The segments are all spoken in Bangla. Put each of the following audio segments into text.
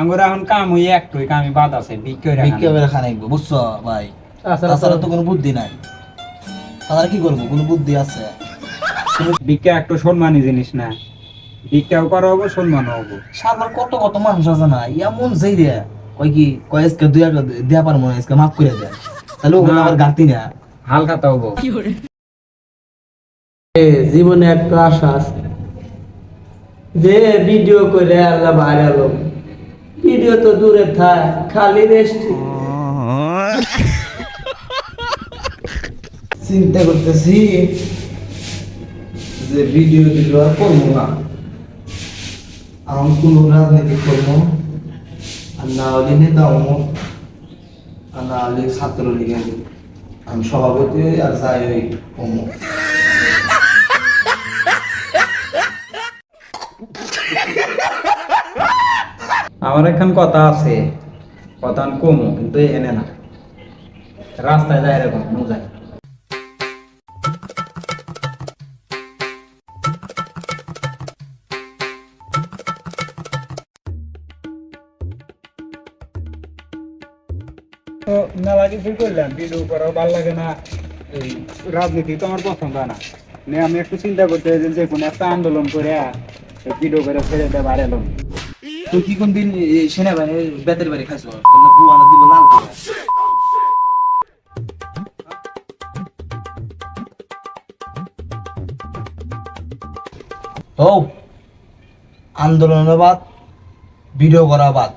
আঙ্গুরা এখন কাম হই একটুই কামি বাদ আছে বিক্রি করে খানাইবো বুঝছো ভাই, তাছাড়া তো কোনো বুদ্ধি নাই। তাছাড়া কি করবো, কোনো বুদ্ধি আছে? বিক্রি একটু সম্মানী জিনিস না, বিক্রিও করা হবো সম্মানও হবো। সাধারণ কত কত মানুষ আছে না, এমন যেই রে কয় কি কয় আজকে দুই টাকা দেয়া পারবো না, আজকে মাফ করে দেয়, তাহলে ওগুলো আবার ঘাটতি না। হাল খাতা হবো। জীবনে একটা আশা আছে যে ভিডিও করে আল্লাহ ভাইরাল হোক। ভিডিও তো দূরে থাক, খালি রেস্ট। চিন্তা করতেছি যে ভিডিও টিডিও আর করবো না, আমি কোনো রাজনীতি করবো, আর না হলে নেতা হবো, আর না হলে ছাত্রলীগের আমি সভাপতি আর যাই ওই হবো। আমার এখন কথা আছে, কথা আমি কমো কিন্তু এনে না, রাস্তায় যায় এরকম যায়। তো মেলা কিছু করলাম, ভিডিও করাও ভালো লাগে না, এই রাজনীতি তো আমার পছন্দ না। আমি একটু চিন্তা করতে যে কোনো একটা আন্দোলন করে ভিডিও করে ছেড়ে দেয় ভাইরাল। তুই কি কোনদিন সেনাবাহিনীর বেতের বাড়ি খাইছ? তোর বুয়ানা দিব লাল করে। ও আন্দোলনের বাদ ভিডিও করা বাদ,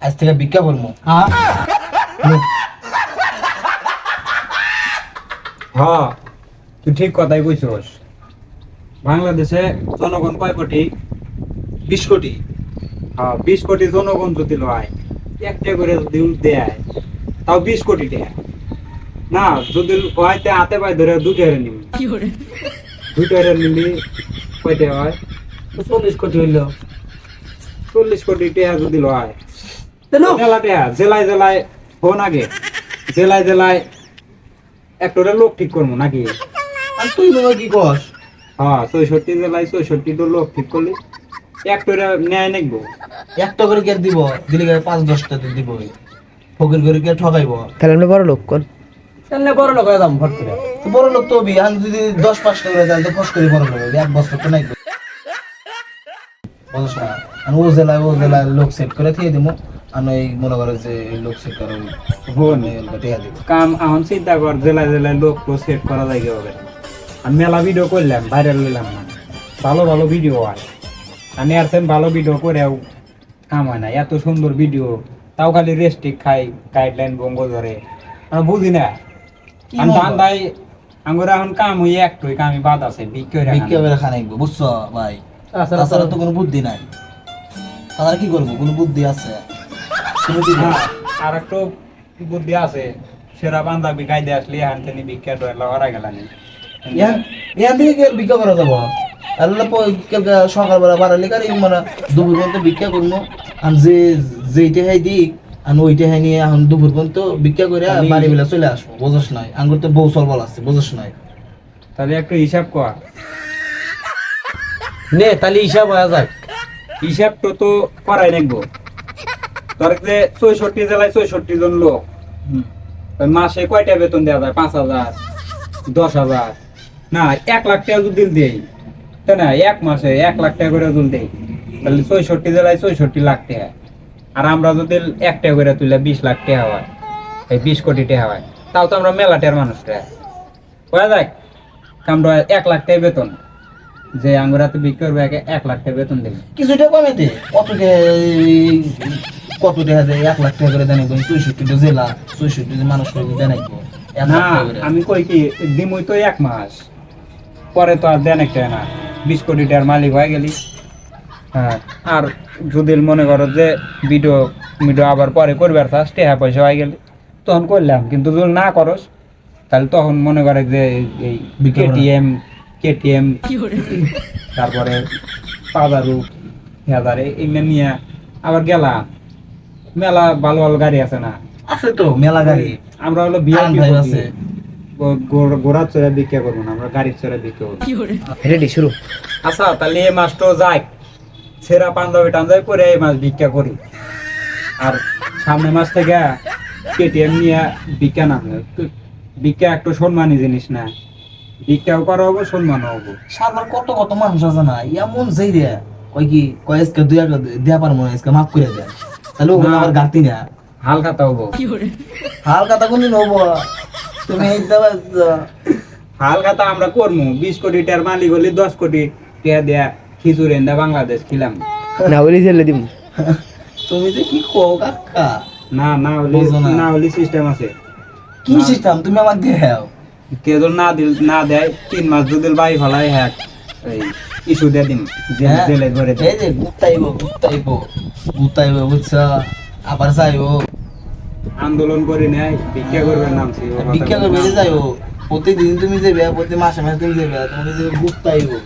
আজ থেকে ভিক্ষা করবো। হ্যাঁ তুই ঠিক কথাই কইছস। বাংলাদেশে জনগণ কয় কোটি? 20 কোটি। হ্যাঁ 20 কোটি জনগণ যদি লয়, একটা করে যদি দেয় তাও 20 কোটি টাকা না, যদি হয়তো হাতে পায়ে ধরে দুটারে নিবি, দুটারে নিবি কয়টা হয়? 40 কোটি হইল। 40 কোটি টাকা যদি লয়, মেলা টাকা। জেলায় জেলায় ফোন আগে, জেলায় জেলায় একটা লোক ঠিক করবো নাকি? আর তুই বাবা কি কস? হ্যাঁ 64 জেলায় 64টা লোক ঠিক করলি একটা ন্যায় নেবো। একটা করে কে দিব? দিলে 5-10টা দিব, ফকির করে কে ঠকাইবো? তাহলে আমরা বড় লোক কোন, তাহলে বড় লোক হয়ে দাম ভর করে। তো বড় লোক তো হবি, আর যদি 10-5টা করে দেয় তো ফস করে বড় লোক হবি, এক বছর তো নাই। বুঝছ না? আর ও জেলায় লোক সেট করে দিয়ে দিব, আমি এই মনে করো যে এই লোক সেট করে টিয়া দিব। কাম এখন চিন্তা কর, জেলায় জেলায় লোক তো সেট করা যায় কিভাবে? আমি মেলা ভিডিও করলাম, ভাইরাল হইলাম না, ভালো ভালো ভিডিও হয়। আমি আর ভালো ভিডিও করেও কাম হয় না, এত সুন্দর ভিডিও তাও খালি রেস্ট্রিক খাই, গাইডলাইন ভঙ্গ ধরে। আমি বুঝি না আমি ধান্দাই আঙ্গুরা এখন কাম হই একটুই কামি বাদ আছে বিক্রি করে খানাইবো বুঝছো ভাই, তাছাড়া তো কোনো বুদ্ধি নাই। তাছাড়া কি করবো, কোনো বুদ্ধি আছে? আর একটু বুদ্ধি আছে, সেরা বান্ধাবি গাইতে আসলে এখান থেকে বিক্রি হারা গেলানি। ইয়ান থেকে কি ভিক্ষা করা যাবো? সকালবেলা বাড়ালে কার মানে দুপুর পর্যন্ত ভিক্ষা করবো, আর যেইটা হাই দিক আর ওইটা হাই নিয়ে এখন দুপুর পর্যন্ত ভিক্ষা করে বাড়ি বেলা চলে আসবো। বোঝস নাই, আঙ্গুর তো বউ সরবল আছে, বোঝস নাই? তাহলে একটু হিসাব কর নে, তাহলে হিসাব হয়ে যাক। হিসাব তো করাই রাখবো। ধর যে 64 জেলায় 64 জন লোক, মাসে কয়টা বেতন দেওয়া যায়? 5,000, 10,000 না 1 লাখ টাকা যদি দেই, তাই না? এক মাসে 1 লাখ টাকা করে যদি দেই, তাহলে 64 জেলায় 64 লাখ টাকা। আর আমরা যদি 1 টাকা করে তুলে 20 লাখ টাকা হয়, এই 20 কোটি টাকা হয়, তাও তো আমরা মেলাটার মানুষরা বোঝা যায়। আমরা 1 লাখ টাকা বেতন যে আঙ্গুরাতে বিক্রি করবে, 1 লাখ টাকা বেতন দেবে। কিছুটা কমে দে, কত টাকা দেয়? 1 লাখ টাকা করে দেয় 64টা জেলা, 64 মানুষ দেয় নাকি? না আমি কই কি দিমই তো 1 মাস পরে তো আর দেন একটা না, 20 কোটি টাকার মালিক হয়ে গেলি। হ্যাঁ আর যদি মনে করো যে ভিডিও আবার পরে করবে আর ফার্স্ট টাকা পয়সা হয়ে গেলি, তখন করলাম। কিন্তু যদি না করস তাহলে তখন মনে করে যে এই কেটিএম তারপরে পাদারু হাজারে এমনি নিয়ে আবার গেলাম। মেলা ভালো ভালো গাড়ি আছে না? আছে তো মেলা গাড়ি। আমরা হলো ভিআইপি আছে, ঘোড়া চড়ে বিক্রি করবো না, আমরা গাড়ি চড়ে বিক্রি করবো। রেডি শুরু। আচ্ছা তাহলে এই মাস তো যাই, সেরা পাঞ্জাবি টাঞ্জাবি পরে এই মাছ ভিক্ষা করি। আর সামনে মাস থেকে কেটিএম নিয়ে ভিক্ষা নামে। ভিক্ষা একটু সম্মানী জিনিস না, ভিক্ষাও করা হবো, সম্মানও হবো। সাধারণ কত কত মানুষ আছে না, এমন যেই রে কয় কি কয় আজকে 2 টাকা দেয়া পারবো না, আজকে মাফ করে দেন, তাহলে ওগুলো না। আবার গাড়তি না। হালখাতা হবো, হালকা তা কোনদিন হবো? তুমি এই দেবা হালখাতা আমরা করবো। 20 কোটি টাকার মালিক হলে 10 কোটি টাকা দেয়া খিচুড়ি এনে বাংলাদেশ খিলাম। না বলি ছেলে দিব। তুমি যে কি কও কাকা, না না হলে বুঝো না। না হলে সিস্টেম আছে। কি সিস্টেম তুমি আমাকে দেও? কেউ যদি না দেয় 3 মাস যদি বাই ফেলায়, হ্যাঁ এই ইস্যু দিয়ে দিন, হ্যাঁ? জেলে ধরে দেয়। এই যে গুতাইবো বুঝছো, আবার চাইবো আন্দোলন করে নেয়, ভিক্ষা করবে নামছি। ভিক্ষা করবে যাইবো, প্রতিদিন তুমি যাবে, প্রতি মাসে মাসে তুমি যাবে, তোমাকে যে গুতাইবো।